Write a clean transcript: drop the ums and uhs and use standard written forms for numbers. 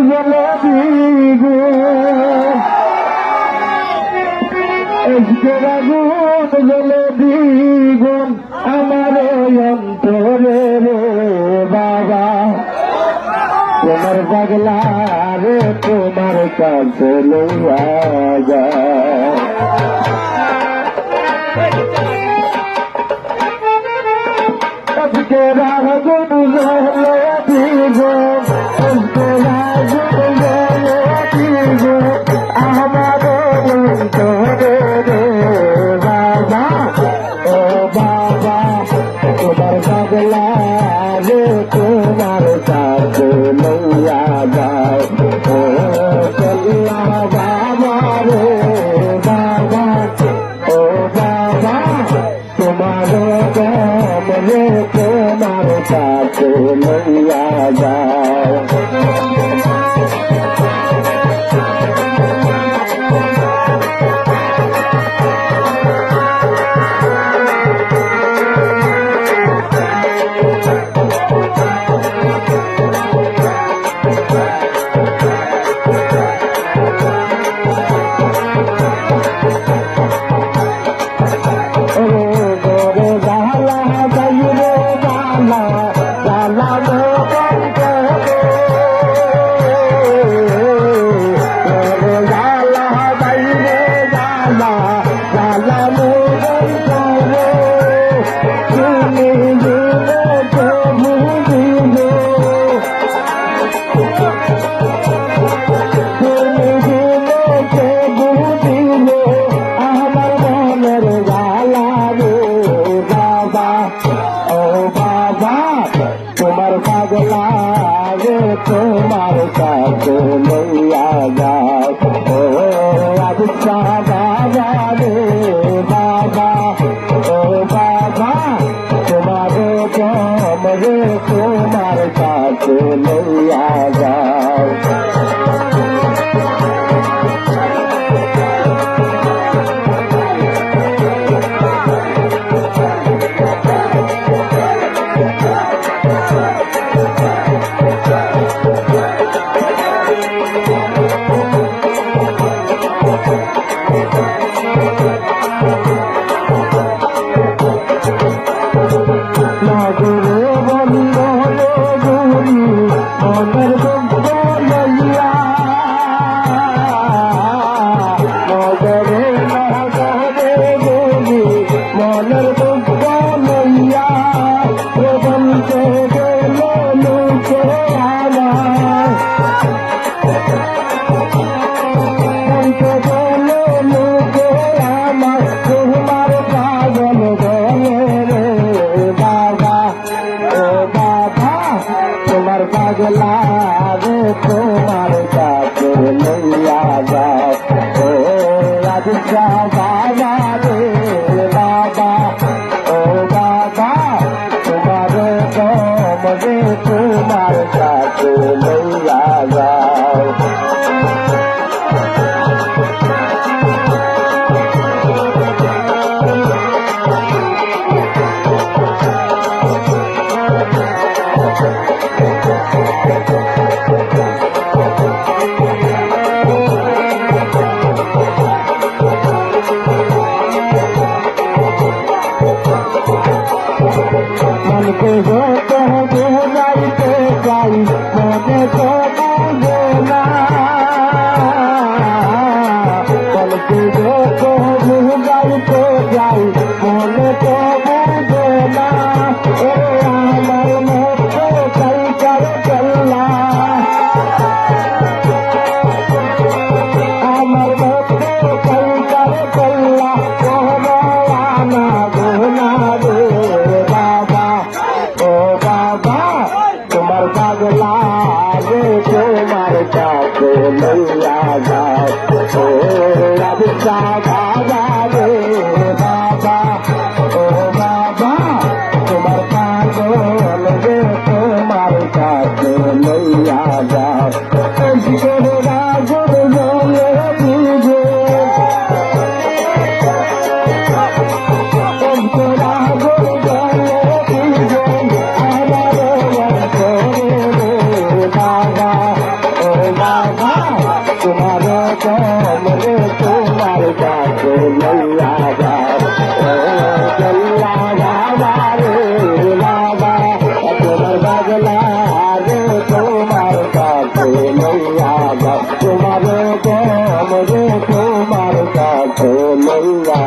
জলে দিগো এসকের আগুন জলে দিগুন আমার অন্তরে রে বাবা তোমার পাগলা রে তোমার কাছে লইয়া যায় এসকের আগুন জলে দিগুন এসকের আগুন জলে দিগুন আমার অন্তরে রে বাবা ও বাবা তোমার পাগলা রে তোমার কাছে লইয়া যায় ও চল্লা বাবা রে বাবা ও বাবা তোমার গম রে তোমার কাছে লইয়া যায় তোমার পাগলা রে তোমার কাছে লইয়া যায় ও আদিশা বাবা রে বাবা ও বাবা তোমার গম রে তোমার কাছে লইয়া যায় পাগলা রে তোমার কাছে লইয়া যায় ও আদিশা বাবা রে বাবা ও বাবা তোমার গম রে তোমার কাছে লইয়া যায় মনকে যত বুঝাইতে চাই মনে তো বুঝে না মনকে যত বুঝাইতে চাই মনে তো বুঝে না ও আমার মতো চাই কার চল্লা আমার মতো চাই কার চল্লা না গোনা রে তোমার পাগলা রে তোমার কাছে লইয়া যায় ও আদিশা বাবা রে বাবা ও বাবা তোমার পাগল রে তোমার কাছে লইয়া যায় কম রে তোমার কাছে লইয়া যাও ও জল্লা বাবা রে বাবা তোমার বাগলা রে তোমার কাছে লইয়া যাও তোমার কম রে তোমার কাছে লইয়া